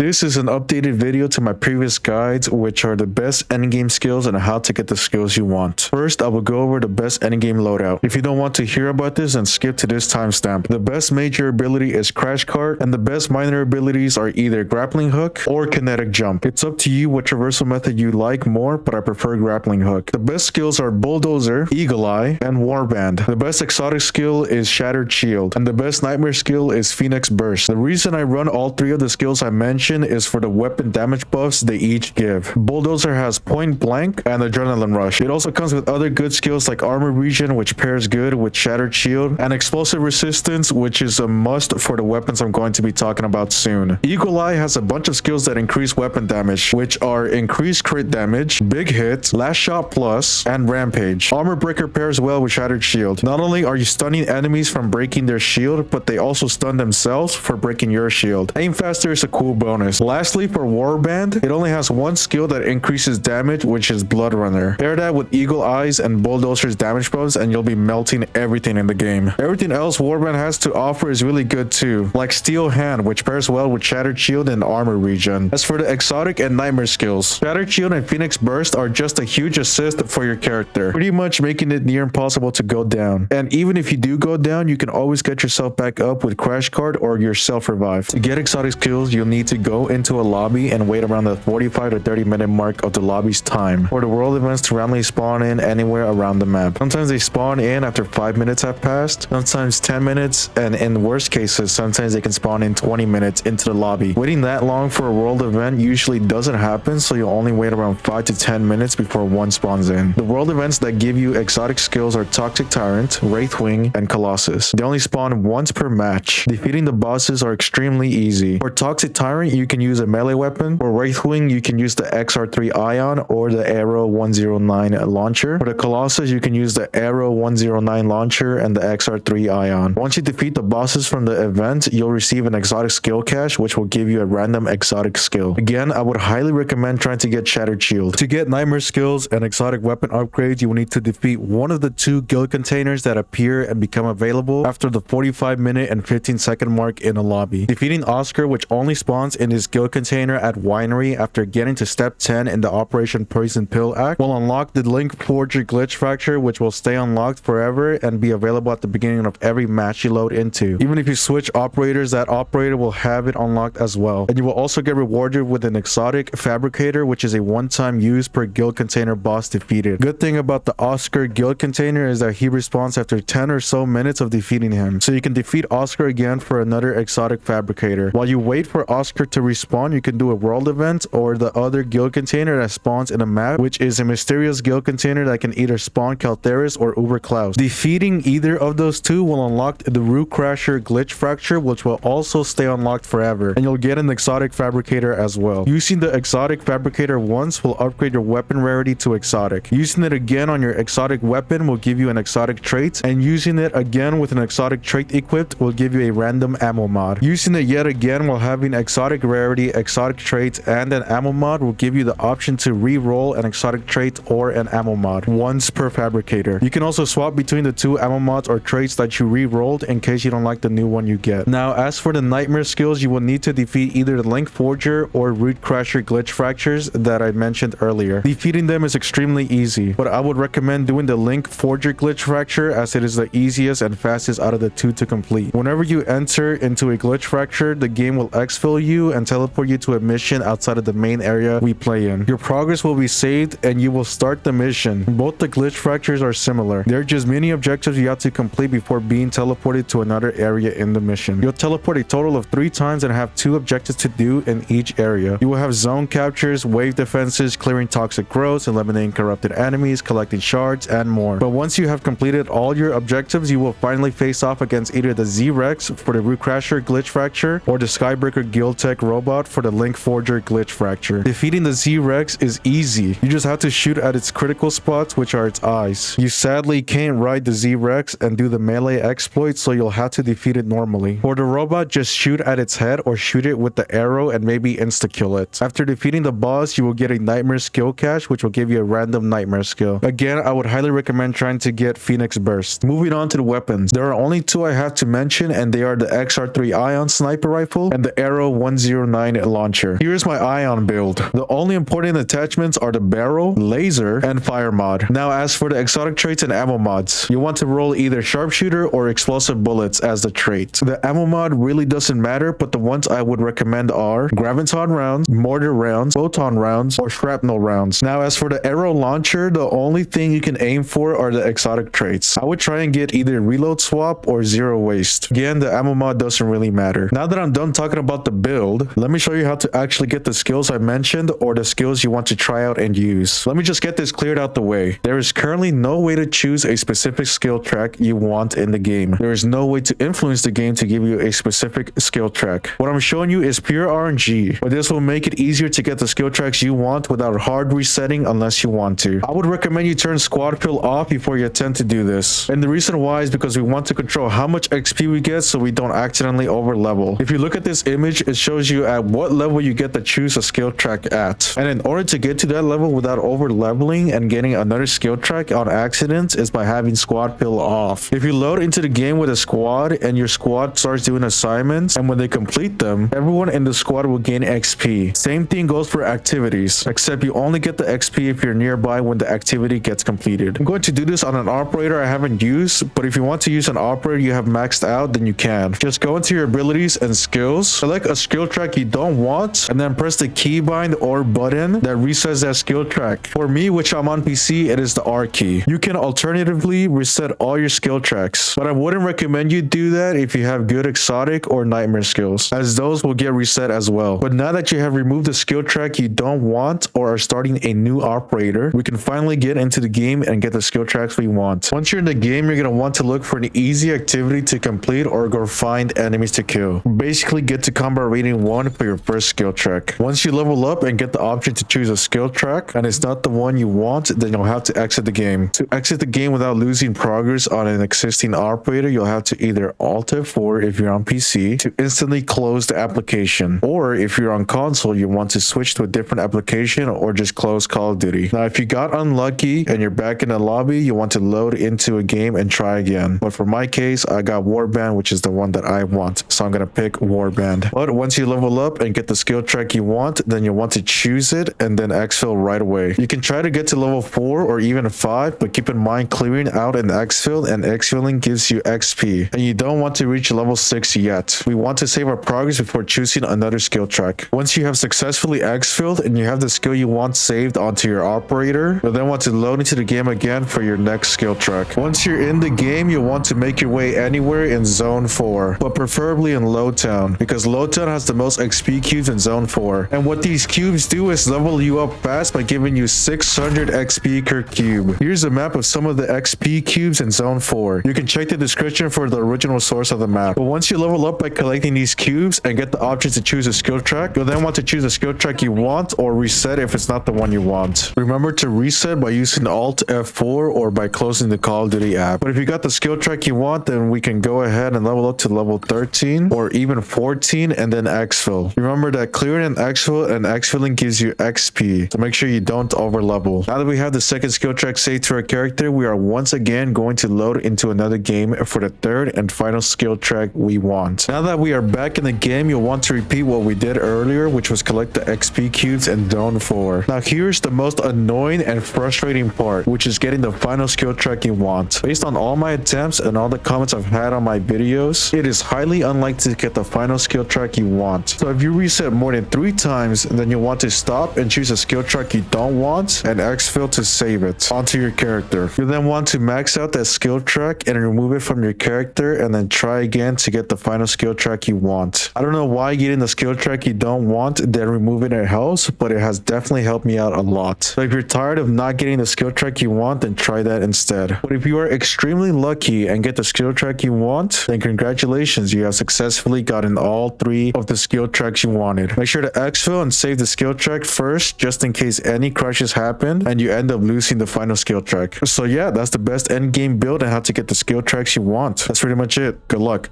This is an updated video to my previous guides, which are the best endgame skills and how to get the skills you want. First, I will go over the best endgame loadout. If you don't want to hear about this, then skip to this timestamp. The best major ability is Crash Cart, and the best minor abilities are either Grappling Hook or Kinetic Jump. It's up to you what traversal method you like more, but I prefer Grappling Hook. The best skills are Bulldozer, Eagle Eye, and Warband. The best exotic skill is Shattered Shield, and the best nightmare skill is Phoenix Burst. The reason I run all three of the skills I mentioned is for the weapon damage buffs they each give. Bulldozer has Point Blank and Adrenaline Rush. It also comes with other good skills like Armor Regen, which pairs good with Shattered Shield, and Explosive Resistance, which is a must for the weapons I'm going to be talking about soon. Eagle Eye has a bunch of skills that increase weapon damage, which are Increased Crit Damage, Big Hit, Last Shot Plus, and Rampage. Armor Breaker pairs well with Shattered Shield. Not only are you stunning enemies from breaking their shield, but they also stun themselves for breaking your shield. Aim Faster is a cool bonus. Lastly, for Warband, it only has one skill that increases damage, which is Blood Runner. Pair that with Eagle Eyes and Bulldozer's damage buffs and you'll be melting everything in the game. Everything else Warband has to offer is really good too, like Steel Hand, which pairs well with Shattered Shield and Armor Regen. As for the exotic and nightmare skills, Shattered Shield and Phoenix Burst are just a huge assist for your character, pretty much making it near impossible to go down. And even if you do go down, you can always get yourself back up with Crash Cart or your self-revive. To get exotic skills, you'll need to go into a lobby and wait around the 45 to 30 minute mark of the lobby's time for the world events to randomly spawn in anywhere around the map. Sometimes they spawn in after 5 minutes have passed, sometimes 10 minutes, and in worst cases, sometimes they can spawn in 20 minutes into the lobby. Waiting that long for a world event usually doesn't happen, so you'll only wait around 5 to 10 minutes before one spawns in. The world events that give you exotic skills are Toxic Tyrant, Wraithwing, and Colossus. They only spawn once per match. Defeating the bosses are extremely easy. For Toxic Tyrant, you can use a melee weapon. For Wraithwing, you can use the XR3 Ion or the Aarow 109 launcher. For the Colossus, you can use the Aarow 109 launcher and the XR3 Ion. Once you defeat the bosses from the event, you'll receive an exotic skill cache, which will give you a random exotic skill. Again, I would highly recommend trying to get Shattered Shield. To get nightmare skills and exotic weapon upgrades, you will need to defeat one of the two guild containers that appear and become available after the 45-minute and 15-second mark in a lobby. Defeating Oscar, which only spawns in his guild container at Winery after getting to step 10 in the Operation Poison Pill Act, will unlock the Link Forger Glitch Fracture, which will stay unlocked forever and be available at the beginning of every match you load into. Even if you switch operators, that operator will have it unlocked as well. And you will also get rewarded with an exotic Fabricator, which is a one-time use per guild container boss defeated. Good thing about the Oscar guild container is that he respawns after 10 or so minutes of defeating him, so you can defeat Oscar again for another exotic Fabricator. While you wait for Oscar to respawn, you can do a world event or the other guild container that spawns in a map, which is a mysterious guild container that can either spawn Caltheris or Uber Klaus. Defeating either of those two will unlock the Root Crasher Glitch Fracture, which will also stay unlocked forever, and you'll get an exotic Fabricator as well. Using the exotic Fabricator once will upgrade your weapon rarity to exotic. Using it again on your exotic weapon will give you an exotic trait, and using it again with an exotic trait equipped will give you a random ammo mod. Using it yet again while having exotic rarity, exotic traits, and an ammo mod will give you the option to re-roll an exotic trait or an ammo mod once per Fabricator. You can also swap between the two ammo mods or traits that you re-rolled in case you don't like the new one you get. Now, as for the nightmare skills, you will need to defeat either the Link Forger or Root Crasher Glitch Fractures that I mentioned earlier. Defeating them is extremely easy, but I would recommend doing the Link Forger Glitch Fracture as it is the easiest and fastest out of the two to complete. Whenever you enter into a glitch fracture, the game will exfil you and teleport you to a mission outside of the main area we play in. Your progress will be saved and you will start the mission. Both the glitch fractures are similar. They're just mini objectives you have to complete before being teleported to another area in the mission. You'll teleport a total of 3 times and have 2 objectives to do in each area. You will have zone captures, wave defenses, clearing toxic growths, eliminating corrupted enemies, collecting shards, and more. But once you have completed all your objectives, you will finally face off against either the Z-Rex for the Root Crasher Glitch Fracture or the Skybreaker Guild Tech Robot for the Link Forger Glitch Fracture. Defeating the Z-Rex is easy. You just have to shoot at its critical spots, which are its eyes. You sadly can't ride the Z-Rex and do the melee exploit, so you'll have to defeat it normally. For the robot, just shoot at its head or shoot it with the Aarow and maybe insta-kill it. After defeating the boss, you will get a nightmare skill cache, which will give you a random nightmare skill. Again, I would highly recommend trying to get Phoenix Burst. Moving on to the weapons. There are only 2 I have to mention, and they are the XR3 Ion Sniper Rifle and the Aarow 009 launcher. Here's my ion build. The only important attachments are the barrel, laser, and fire mod. Now as for the exotic traits and ammo mods, you want to roll either sharpshooter or explosive bullets as the trait. The ammo mod really doesn't matter, but the ones I would recommend are graviton rounds, mortar rounds, photon rounds, or shrapnel rounds. Now as for the Aarow launcher, the only thing you can aim for are the exotic traits. I would try and get either reload swap or zero waste. Again, the ammo mod doesn't really matter. Now that I'm done talking about the build, let me show you how to actually get the skills I mentioned or the skills you want to try out and use. Let me just get this cleared out the way. There is currently no way to choose a specific skill track you want in the game. There is no way to influence the game to give you a specific skill track. What I'm showing you is pure RNG, but this will make it easier to get the skill tracks you want without hard resetting unless you want to. I would recommend you turn squad pill off before you attempt to do this. And the reason why is because we want to control how much XP we get so we don't accidentally over level. If you look at this image, it shows you at what level you get to choose a skill track at. And in order to get to that level without over leveling and getting another skill track on accident is by having squad pill off. If you load into the game with a squad and your squad starts doing assignments, and when they complete them, everyone in the squad will gain XP. Same thing goes for activities, except you only get the XP if you're nearby when the activity gets completed. I'm going to do this on an operator I haven't used, but if you want to use an operator you have maxed out, then you can. Just go into your abilities and skills, select a skill track you don't want, and then press the keybind or button that resets that skill track. For me, which I'm on PC, it is the R key. You can alternatively reset all your skill tracks, but I wouldn't recommend you do that if you have good exotic or nightmare skills, as those will get reset as well. But now that you have removed the skill track you don't want or are starting a new operator, we can finally get into the game and get the skill tracks we want. Once you're in the game, you're going to want to look for an easy activity to complete or go find enemies to kill. Basically get to combat rating 1 for your first skill track. Once you level up and get the option to choose a skill track and it's not the one you want, then you'll have to exit the game. To exit the game without losing progress on an existing operator, you'll have to either Alt F4 if you're on PC to instantly close the application, or if you're on console, you want to switch to a different application or just close Call of Duty. Now if you got unlucky and you're back in the lobby, you want to load into a game and try again. But for my case, I got Warband, which is the one that I want, so I'm gonna pick Warband. But once you level up and get the skill track you want, then you'll want to choose it and then exfil right away. You can try to get to level 4 or even 5, but keep in mind clearing out an exfil and exfilling gives you XP, and you don't want to reach level 6 yet. We want to save our progress before choosing another skill track. Once you have successfully exfilled and you have the skill you want saved onto your operator, you'll then want to load into the game again for your next skill track. Once you're in the game, you'll want to make your way anywhere in Zone 4, but preferably in Loadout, because Loadout has the most XP cubes in Zone 4. And what these cubes do is level you up fast by giving you 600 XP per cube. Here's a map of some of the XP cubes in Zone 4. You can check the description for the original source of the map. But once you level up by collecting these cubes and get the option to choose a skill track, you'll then want to choose a skill track you want or reset if it's not the one you want. Remember to reset by using Alt F4 or by closing the Call of Duty app. But if you got the skill track you want, then we can go ahead and level up to level 13 or even 14 and then exfil. Remember that clearing an exfil and exfilling gives you XP, so make sure you don't over level. Now that we have the second skill track saved to our character, we are once again going to load into another game for the third and final skill track we want. Now that we are back in the game, you'll want to repeat what we did earlier, which was collect the XP cubes in Zone 4. Now here's the most annoying and frustrating part, which is getting the final skill track you want. Based on all my attempts and all the comments I've had on my videos, it is highly unlikely to get the final skill track you want. So if you reset more than 3 times, then you'll want to stop and choose a skill track you don't want and exfil to save it onto your character. You then want to max out that skill track and remove it from your character and then try again to get the final skill track you want. I don't know why getting the skill track you don't want then removing it helps, but it has definitely helped me out a lot. So if you're tired of not getting the skill track you want, then try that instead. But if you are extremely lucky and get the skill track you want, then congratulations, you have successfully gotten all 3 of the skill tracks you wanted. Make sure to exfil and save the skill track first, just in case any crashes happen and you end up losing the final skill track. So yeah, that's the best endgame build and how to get the skill tracks you want. That's pretty much it. Good luck.